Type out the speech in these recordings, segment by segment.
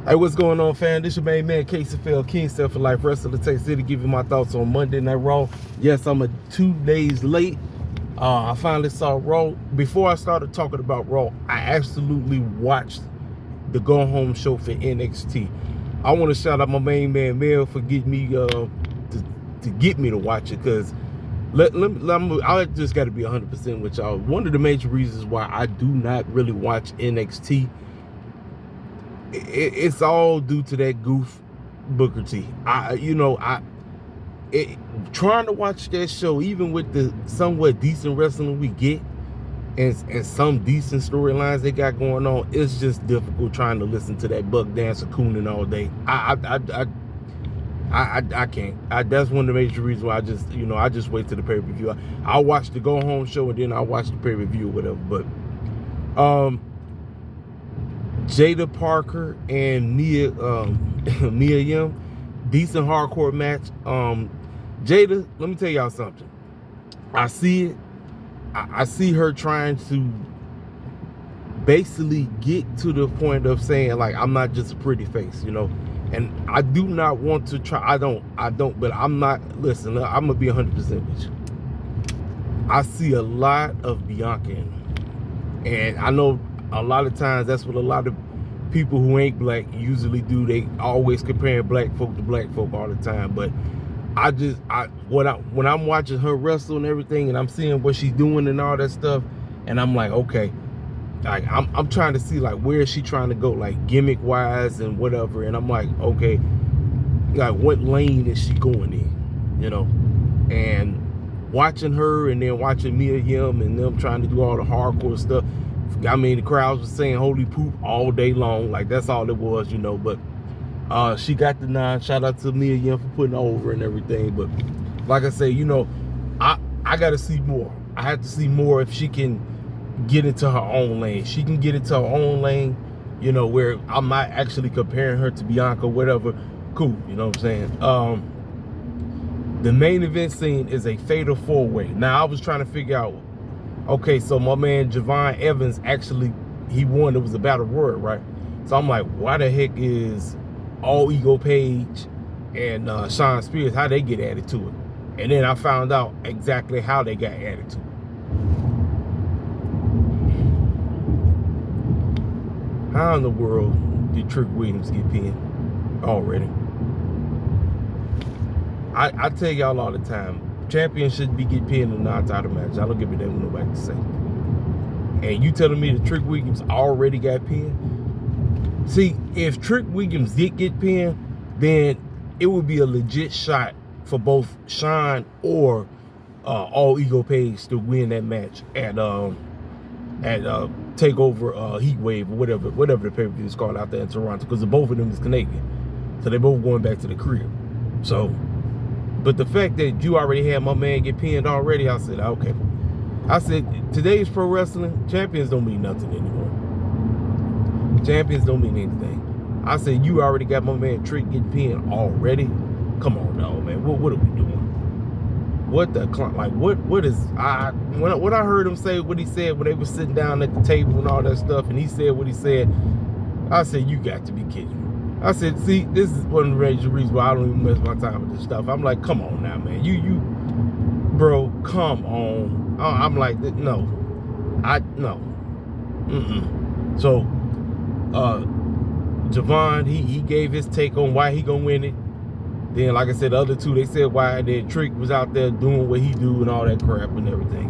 Hey, what's going on, fam? This your main man, KCFL, King Self for Life, Wrestler Tech City, give you my thoughts on Monday Night Raw. Yes, I'm 2 days late. I finally saw Raw. Before I started talking about Raw, I absolutely watched the Go Home show for NXT. I want to shout out my main man, Mel, for getting me to get me to watch it, because I just got to be 100% with y'all. One of the major reasons why I do not really watch NXT, it's all due to that goof Booker T. Trying to watch that show, even with the somewhat decent wrestling we get and some decent storylines they got going on, it's just difficult trying to listen to that Buck Dancer cooning all day. I can't. That's one of the major reasons why I just wait till the pay-per-view. I'll watch the Go Home show and then I'll watch the pay-per-view or whatever. But Jada Parker and Mia Yim, decent hardcore match. Jada, let me tell y'all something. I see it. I see her trying to basically get to the point of saying, like, I'm not just a pretty face, And I do not want to try. I don't, but I'm not, listen, I'm going to be 100% with you. I see a lot of Bianca in her. And I know a lot of times that's what a lot of people who ain't black usually do. They always compare black folk to black folk all the time. But when I'm watching her wrestle and everything, and I'm seeing what she's doing and all that stuff, and I'm like, okay, like I'm trying to see, like, where is she trying to go, like, gimmick wise and whatever. And I'm like, okay, like, what lane is she going in, and watching her and then watching Mia Yim and them trying to do all the hardcore stuff. I mean, the crowds was saying holy poop all day long. Like, that's all it was, but she got the nine. Shout out to Mia Yim for putting her over and everything. But like I say, I got to see more. I have to see more if she can get into her own lane. She can get into her own lane, where I'm not actually comparing her to Bianca or whatever. Cool, you know what I'm saying? The main event scene is a fatal four-way. Now, I was trying to figure out, okay, so my man Javon Evans actually, he won. It was a battle royal, right? So I'm like, why the heck is All Ego Page and Sean Spears, how they get added to it? And then I found out exactly how they got added to it. How in the world did Trick Williams get pinned already? I tell y'all all the time, champions shouldn't be getting pinned in a non-title match. I don't give a damn what nobody to say. And you telling me that Trick Williams already got pinned? See, if Trick Williams did get pinned, then it would be a legit shot for both Sean or All Ego Page to win that match at Takeover Heatwave or whatever the pay-per-view is called out there in Toronto, because both of them is Canadian, so they both going back to the crib. So, but the fact that you already had my man get pinned already, I said, okay. I said, today's pro wrestling, champions don't mean nothing anymore. Champions don't mean anything. I said, you already got my man Trick getting pinned already? Come on, dog, man. What are we doing? What the, like, what is, when I heard him say what he said when they were sitting down at the table and all that stuff, and he said what he said, I said, you got to be kidding me. I said, see, this is one of the major reasons why I don't even waste my time with this stuff. I'm like, come on now, man. Bro, come on. I'm like, no. No. So, Javon, he gave his take on why he gonna win it. Then, like I said, the other two, they said why their Trick was out there doing what he do and all that crap and everything,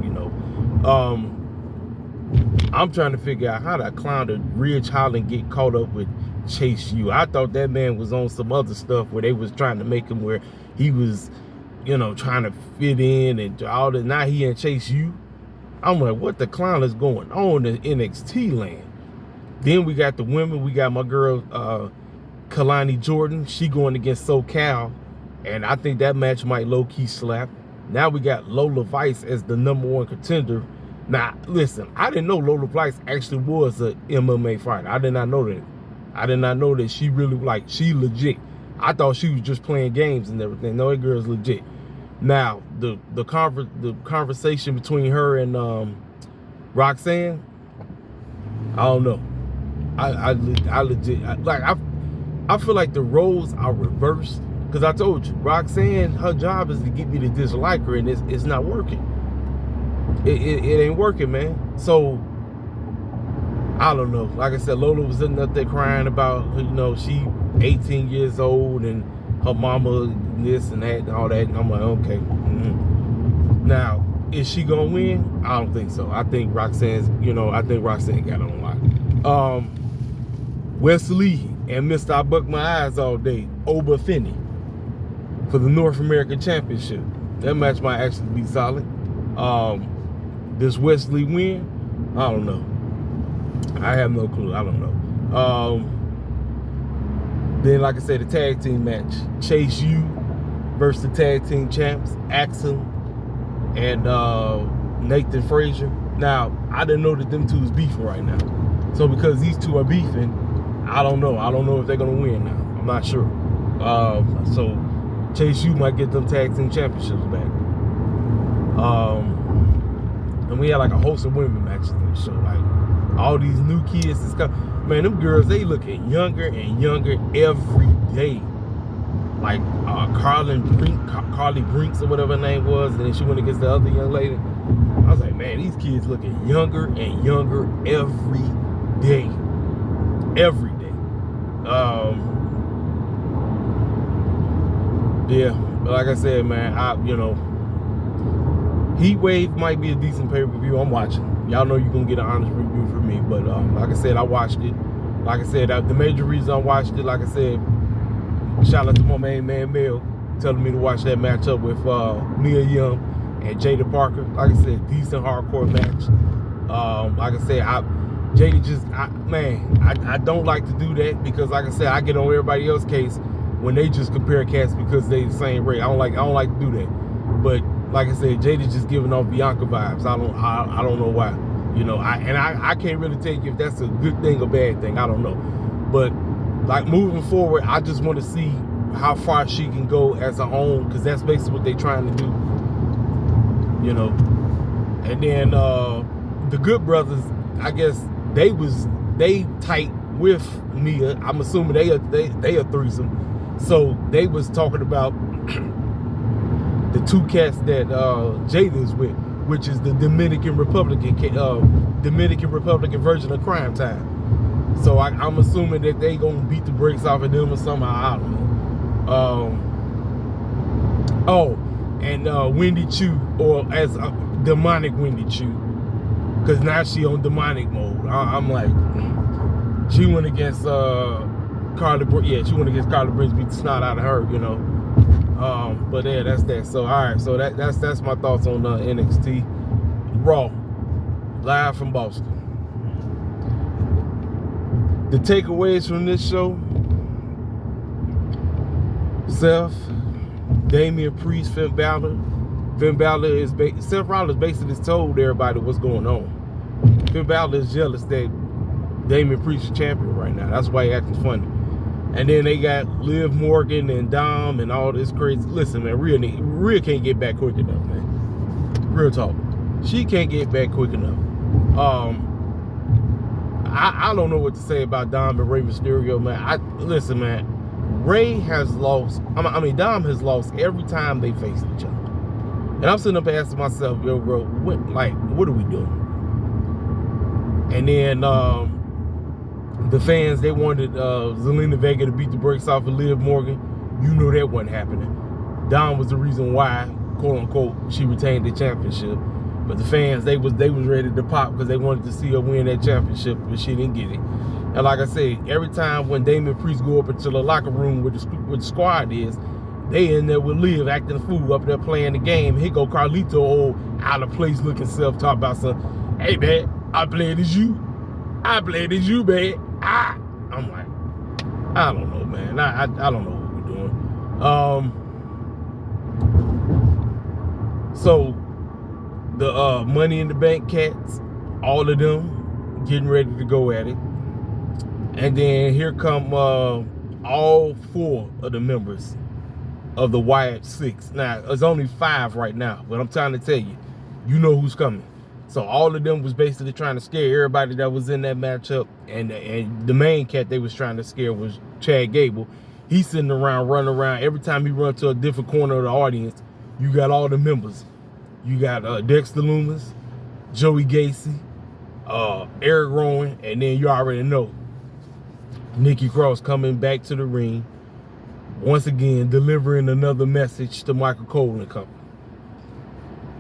I'm trying to figure out how that clown did Ridge Holland get caught up with Chase U. I thought that man was on some other stuff where they was trying to make him where he was, trying to fit in and all that. Now he in Chase U. I'm like, what the clown is going on in NXT land? Then we got the women. We got my girl, Kalani Jordan. She going against SoCal. And I think that match might low-key slap. Now we got Lola Vice as the #1 contender. Now, listen, I didn't know Lola Vice actually was a MMA fighter. I did not know that. I did not know that she really, like, she legit. I thought she was just playing games and everything. No, that girl's legit. Now, the conversation between her and Roxanne, I don't know. I legit, I feel like the roles are reversed. Because I told you, Roxanne, her job is to get me to dislike her, and it's not working. It ain't working, man. So, I don't know. Like I said, Lola was sitting up there crying about, you know, she 18 years old and her mama this and that and all that. And I'm like, okay. Now, is she gonna win? I don't think so. I think Roxanne's, you know, I think Roxanne got on lock. Wesley and Mr. I Buck My Eyes All Day, Oba Finney, for the North American Championship. That match might actually be solid. Does Wesley win? I don't know. I have no clue. I don't know. Then, like I said, the tag team match. Chase U versus the tag team champs, Axel and Nathan Frazier. Now, I didn't know that them two is beefing right now. So because these two are beefing, I don't know. I don't know if they're going to win now. I'm not sure. So Chase U might get them tag team championships back. And we had like a host of women matches on the show. Like, all these new kids is coming. Man, them girls, they looking younger and younger every day. Like Carly Brinks or whatever her name was, and then she went against the other young lady. I was like, man, these kids looking younger and younger every day. Every day. Yeah, but like I said, man, you know, Heatwave might be a decent pay-per-view. I'm watching. Y'all know you're going to get an honest review from me. But like I said, I watched it. Like I said, the major reason I watched it, like I said, shout out to my main man, Mel, telling me to watch that matchup with Mia Yim and Jada Parker. Like I said, decent hardcore match. Like I said, Jada just, I don't like to do that because, like I said, I get on everybody else's case when they just compare cats because they the same rate. I don't like to do that. But like I said, Jada's just giving off Bianca vibes. I don't know why. You know, I can't really tell you if that's a good thing or bad thing. I don't know. But like moving forward, I just want to see how far she can go as her own, because that's basically what they're trying to do. You know. And then the Good Brothers, I guess they tight with Mia. I'm assuming they a threesome. So they was talking about the two cats that Jada's with, which is the Dominican Republican version of Crime Time. So I'm assuming that they gonna beat the brakes off of them or somehow. I don't know. And Wendy Chu, or as demonic Wendy Chu, because now she on demonic mode. I'm like, she went against Carla. Yeah, she went against Carla Briggs, beat the snot out of her. You know. But yeah, that's that. So all right, so that's my thoughts on NXT Raw, live from Boston. The takeaways from this show: Seth, Damian Priest, Finn Balor. Seth Rollins basically told everybody what's going on. Finn Balor is jealous that Damian Priest is champion right now. That's why he acting funny. And then they got Liv Morgan and Dom and all this crazy. Listen, man, Rhea can't get back quick enough, man. Real talk. She can't get back quick enough. I don't know what to say about Dom and Rey Mysterio, man. Listen, man. Rey has lost. Dom has lost every time they faced each other. And I'm sitting up asking myself, yo, bro, what are we doing? And then the fans, they wanted Zelina Vega to beat the brakes off of Liv Morgan. You know that wasn't happening. Dom was the reason why, quote unquote, she retained the championship. But the fans, they was ready to pop because they wanted to see her win that championship, but she didn't get it. And like I said, every time when Damian Priest go up into the locker room where the squad is, they in there with Liv acting a fool up there playing the game. Here go Carlito, old out of place looking self, talk about something. Hey man, I played as you, man. I'm like, I don't know, man. I don't know what we're doing. So the Money in the Bank cats, all of them getting ready to go at it. And then here come all 4 of the members of the Wyatt 6. Now, there's only 5 right now, but I'm trying to tell you, you know who's coming. So all of them was basically trying to scare everybody that was in that matchup. And the main cat they was trying to scare was Chad Gable. He's sitting around, running around. Every time he run to a different corner of the audience, you got all the members. You got Dexter Lumis, Joey Gacy, Eric Rowan, and then you already know Nikki Cross coming back to the ring, once again delivering another message to Michael Cole and company.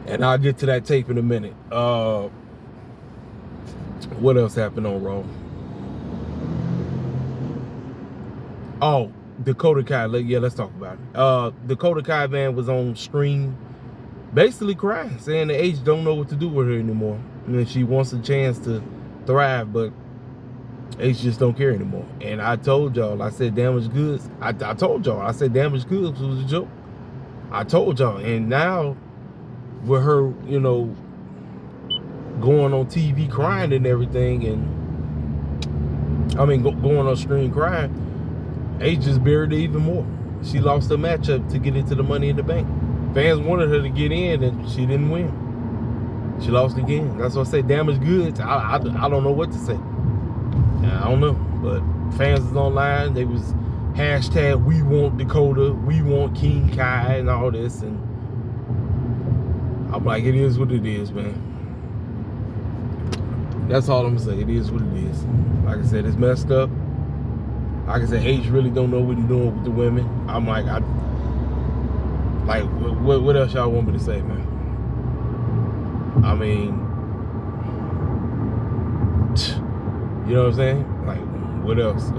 And I'll get to that tape in a minute. What else happened on Raw? Oh, Dakota Kai. Yeah, let's talk about it. Dakota Kai, man, was on stream basically crying, saying the H don't know what to do with her anymore. I mean, she wants a chance to thrive, but H just don't care anymore. And I told y'all, I said damaged goods. I told y'all, I said damaged goods was a joke. I told y'all. And now with her, you know, going on TV crying and everything, and I mean going on screen crying, H just buried it even more. She lost the matchup to get into the Money in the Bank. Fans wanted her to get in, and she didn't win. She lost again. That's what I say, damaged goods. I don't know what to say. I don't know, but fans is online. They was hashtag we want Dakota, we want King Kai, and all this, and I'm like, it is what it is, man. That's all I'm gonna say. It is what it is. Like I said, it's messed up. Like I said, H really don't know what he's doing with the women. I'm like, what else y'all want me to say, man? I mean, you know what I'm saying? Like, what else?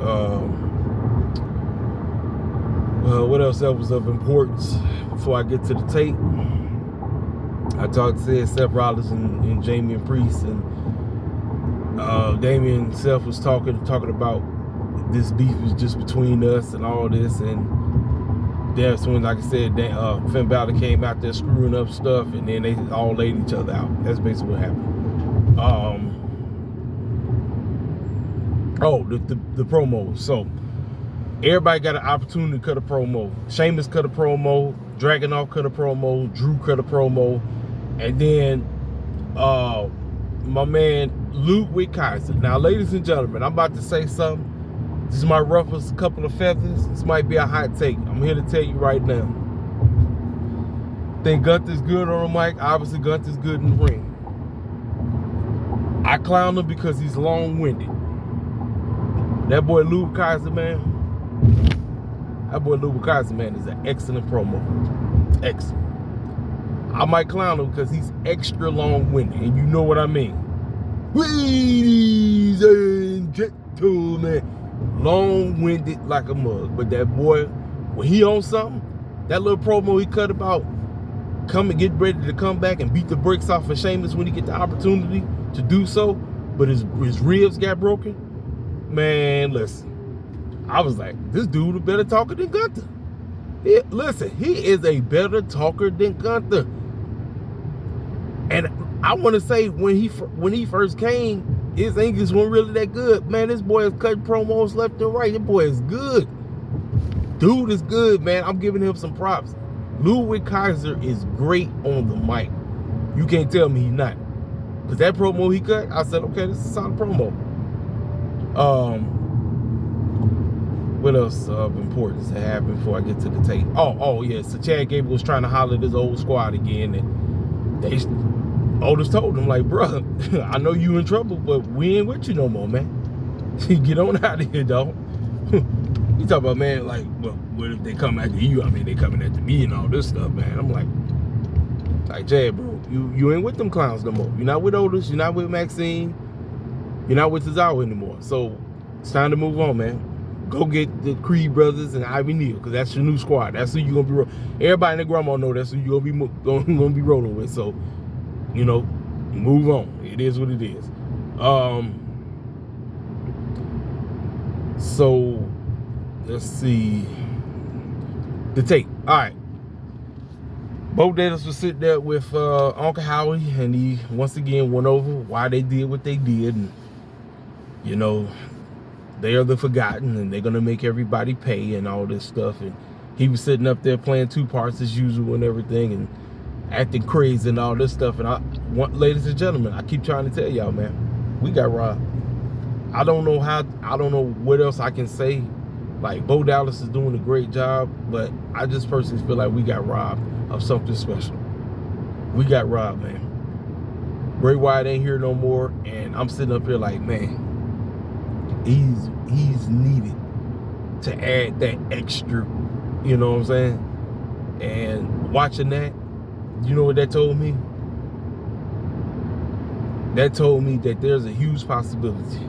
What else that was of importance before I get to the tape? I said Seth Rollins and Damian Priest, and Damian and Seth was talking about this beef was just between us and all this, and that's when, like I said, Finn Balor came out there screwing up stuff, and then they all laid each other out. That's basically what happened. The promos. So everybody got an opportunity to cut a promo. Sheamus cut a promo, Dragunov cut a promo, Drew cut a promo, and then my man Ludwig Kaiser. Now, ladies and gentlemen, I'm about to say something. This is my roughest couple of feathers. This might be a hot take. I'm here to tell you right now. Think Gunther's good on the mic. Obviously, Gunther's good in the ring. I clown him because he's long-winded. That boy Ludwig Kaiser, man. That boy Ludwig Kaiser, man, is an excellent promo. Excellent. I might clown him because he's extra long-winded, and you know what I mean. Ladies and gentlemen, long-winded like a mug. But that boy, when he on something, that little promo he cut about get ready to come back and beat the brakes off of Sheamus when he get the opportunity to do so, but his ribs got broken. Man, listen, I was like, this dude a better talker than Gunther. Listen, he is a better talker than Gunther. And I want to say, when he first came, his English wasn't really that good. Man, this boy is cutting promos left and right. This boy is good. Dude is good, man. I'm giving him some props. Ludwig Kaiser is great on the mic. You can't tell me he's not. Because that promo he cut, I said, okay, this is a solid promo. What else of importance that happened before I get to the tape? Oh yeah, so Chad Gable was trying to holler at his old squad again, and Otis told him, like, bro, I know you in trouble, but we ain't with you no more, man. Get on out of here, dog. You talk about, man, like, well, what if they come after you? I mean, they coming after me and all this stuff, man. I'm like, Chad, bro, you ain't with them clowns no more. You're not with Otis. You're not with Maxine. You're not with Cesaro anymore. So it's time to move on, man. Go get the Creed brothers and Ivy Neal, because that's your new squad. That's who you're going to be rolling. Everybody in the grandma know that's who you're going to be rolling with. So, you know, move on. It is what it is. So, let's see. The tape. All right. Bo Dallas was sitting there with Uncle Howie, and he once again went over why they did what they did. And, you know, they are the forgotten, and they're going to make everybody pay and all this stuff. And he was sitting up there playing two parts as usual and everything. And acting crazy and all this stuff. And ladies and gentlemen, I keep trying to tell y'all, man, we got robbed. I don't know what else I can say. Like, Bo Dallas is doing a great job, but I just personally feel like we got robbed of something special. We got robbed, man. Bray Wyatt ain't here no more, and I'm sitting up here like, man, he's needed to add that extra, you know what I'm saying? And watching that, you know what that told me? That told me that there's a huge possibility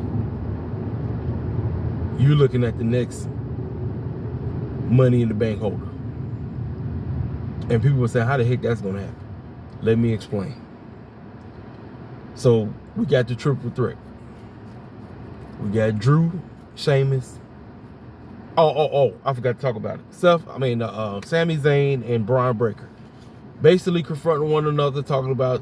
you're looking at the next Money in the Bank holder. And people will say, how the heck that's gonna happen? Let me explain. So we got the triple threat. We got Drew, Sheamus. Oh, I forgot to talk about it. Sami Zayn and Braun Breaker. Basically confronting one another, talking about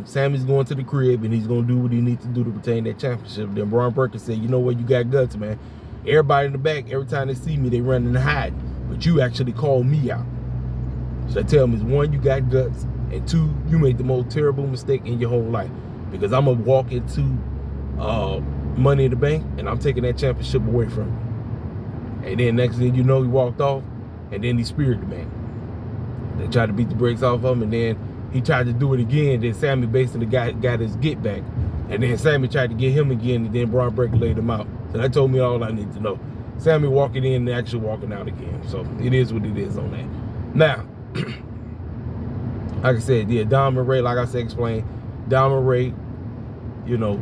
Sammy's going to the crib and he's going to do what he needs to do to retain that championship. Then Braun Breaker said, you know what, you got guts, man. Everybody in the back, every time they see me, they run and hide. But you actually call me out. So they tell me, one, you got guts, and two, you made the most terrible mistake in your whole life. Because I'm going to walk into Money in the Bank and I'm taking that championship away from you. And then next thing you know, he walked off and then he speared the man. They tried to beat the brakes off him, and then he tried to do it again. Then Sammy basically got his get back. And then Sammy tried to get him again, and then Braun Breaker laid him out. So that told me all I need to know. Sammy walking in and actually walking out again. So it is what it is on that. Now, like I said, yeah, Diamond Ray, like I said, explained, Diamond Ray, you know,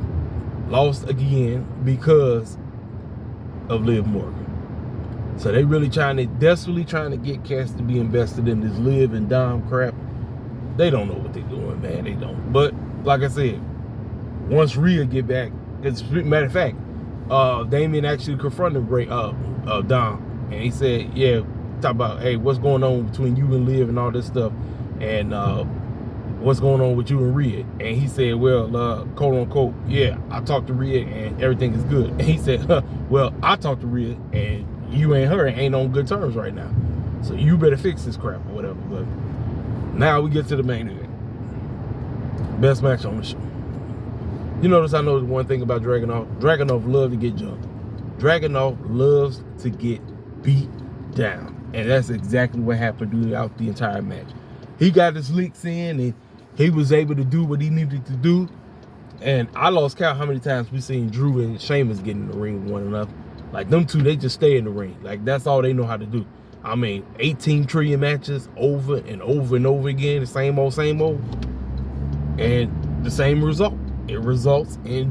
lost again because of Liv Morgan. So they really desperately trying to get cats to be invested in this Liv and Dom crap. They don't know what they're doing, man. They don't. But like I said, once Rhea get back, matter of fact, Damien actually confronted Dom, and he said, yeah, talk about, hey, what's going on between you and Liv and all this stuff, and what's going on with you and Rhea? And he said, well, quote unquote, yeah, I talked to Rhea and everything is good. And he said, well, I talked to Rhea and you and her ain't on good terms right now. So you better fix this crap or whatever. But now we get to the main event. Best match on the show. You notice I know one thing about Dragunov. Dragunov loves to get jumped. Dragunov loves to get beat down. And that's exactly what happened throughout the entire match. He got his licks in and he was able to do what he needed to do. And I lost count how many times we seen Drew and Sheamus get in the ring with one another. Like, them two, they just stay in the ring. Like, that's all they know how to do. I mean, 18 trillion matches over and over and over again, the same old, and the same result. It results in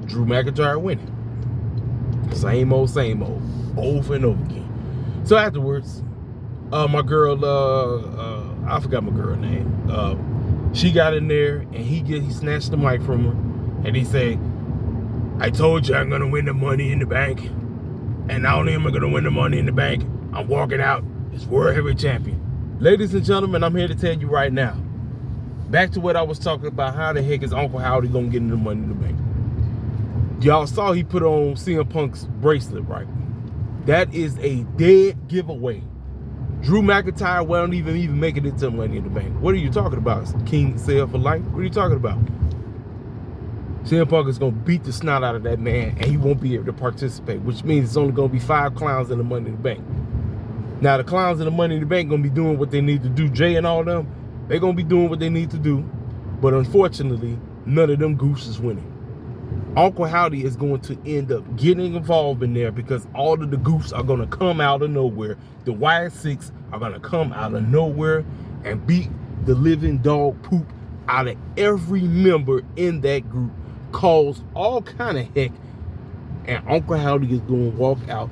Drew McIntyre winning. Same old, over and over again. So afterwards, my girl, I forgot my girl name. She got in there and he snatched the mic from her and he said, I told you I'm gonna win the Money in the Bank. And not only am I going to win the Money in the Bank, I'm walking out as World Heavyweight Champion. Ladies and gentlemen, I'm here to tell you right now, back to what I was talking about, how the heck is Uncle Howdy going to get in the Money in the Bank? Y'all saw he put on CM Punk's bracelet, right? That is a dead giveaway. Drew McIntyre won't even make it into Money in the Bank. What are you talking about? King Sale for life? What are you talking about? CM Punk is going to beat the snot out of that man, and he won't be able to participate, which means it's only going to be 5 clowns in the Money in the Bank. Now, the clowns in the Money in the Bank going to be doing what they need to do. Jay and all them, they're going to be doing what they need to do. But unfortunately, none of them goose is winning. Uncle Howdy is going to end up getting involved in there because all of the goofs are going to come out of nowhere. The Wyatt Six are going to come out of nowhere and beat the living dog poop out of every member in that group. Cause all kind of heck, and Uncle Howdy is going to walk out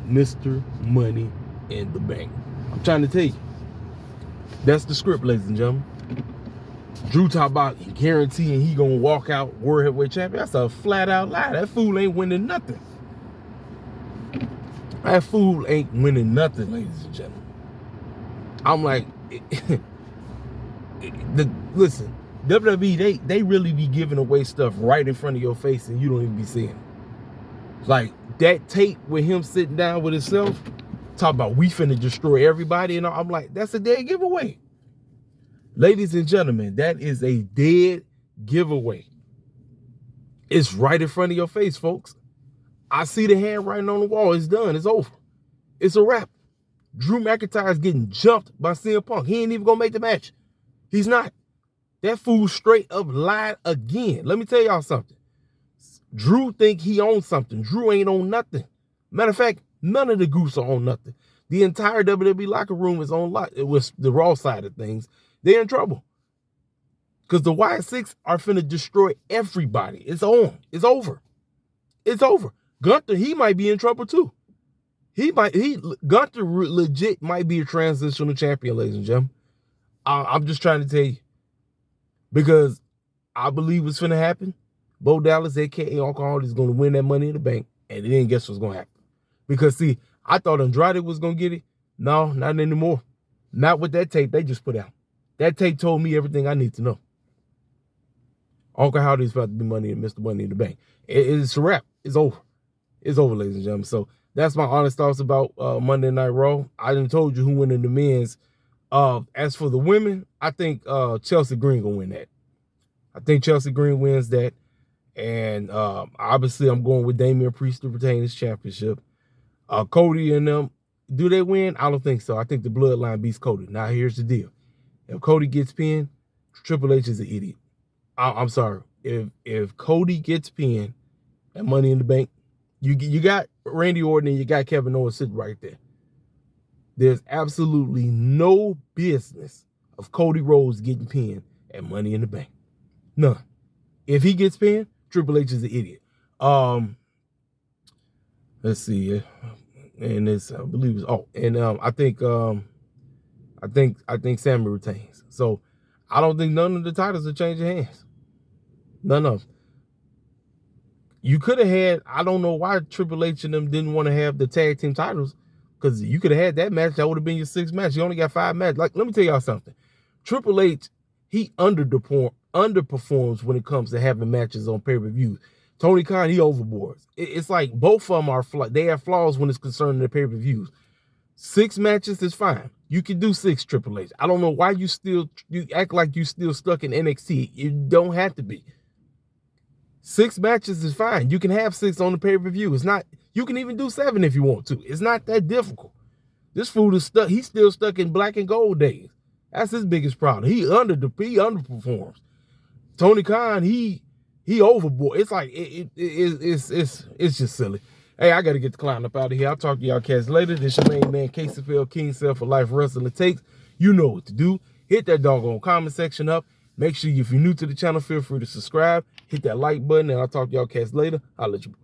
Mr. Money in the Bank. I'm trying to tell you, that's the script, ladies and gentlemen. Drew talk about guaranteeing he gonna walk out World Heavyweight Champion. That's a flat out lie. That fool ain't winning nothing. That fool ain't winning nothing, ladies and gentlemen. I'm like, listen. WWE, they really be giving away stuff right in front of your face and you don't even be seeing it. Like that tape with him sitting down with himself, talk about we finna destroy everybody, and I'm like, that's a dead giveaway. Ladies and gentlemen, that is a dead giveaway. It's right in front of your face, folks. I see the handwriting on the wall. It's done. It's over. It's a wrap. Drew McIntyre is getting jumped by CM Punk. He ain't even going to make the match. He's not. That fool straight up lied again. Let me tell y'all something. Drew think he owns something. Drew ain't on nothing. Matter of fact, none of the goose are on nothing. The entire WWE locker room is on lock. It was the Raw side of things. They're in trouble. Because the Y6 are finna destroy everybody. It's on. It's over. It's over. Gunther, he might be in trouble too. Gunther legit might be a transitional champion, ladies and gentlemen. I'm just trying to tell you. Because I believe what's finna happen. Bo Dallas, a.k.a. Alcohol, is going to win that Money in the Bank. And then guess what's going to happen? Because, see, I thought Andrade was going to get it. No, not anymore. Not with that tape they just put out. That tape told me everything I need to know. Uncle Howdy's about to be Mr. Money in the Bank. It's a wrap. It's over. It's over, ladies and gentlemen. So that's my honest thoughts about Monday Night Raw. I done told you who won in the men's. As for the women, I think Chelsea Green gonna win that. I think Chelsea Green wins that. And obviously I'm going with Damian Priest to retain his championship. Cody and them, do they win? I don't think so. I think the Bloodline beats Cody. Now here's the deal. If Cody gets pinned, Triple H is an idiot. I'm sorry. If Cody gets pinned and Money in the Bank, you got Randy Orton and you got Kevin Owens sitting right there. There's absolutely no business of Cody Rhodes getting pinned at Money in the Bank. None. If he gets pinned, Triple H is an idiot. Let's see. And this, I believe it's I think Sammy retains. So I don't think none of the titles are changing hands. None of them. You could have had, I don't know why Triple H and them didn't want to have the tag team titles, because you could have had that match. That would have been your 6th match. You only got 5 matches. Like, let me tell y'all something. Triple H, he underperforms when it comes to having matches on pay-per-views. Tony Khan, he overboards. It's like both of them they have flaws when it's concerning the pay-per-views. 6 matches is fine. You can do 6, Triple H. I don't know why you act like you still stuck in NXT. You don't have to be. 6 matches is fine. You can have 6 on the pay-per-view. It's not, you can even do 7 if you want to. It's not that difficult. This fool is stuck. He's still stuck in black and gold days. That's his biggest problem. He underperforms. Tony Khan, he overboard. It's like it's just silly. Hey, I gotta get the clown up out of here. I'll talk to y'all cats later. This your main man, KCFL King Self for Life Wrestling Takes. You know what to do. Hit that doggone comment section up. Make sure if you're new to the channel, feel free to subscribe. Hit that like button, and I'll talk to y'all cats later. I'll let you.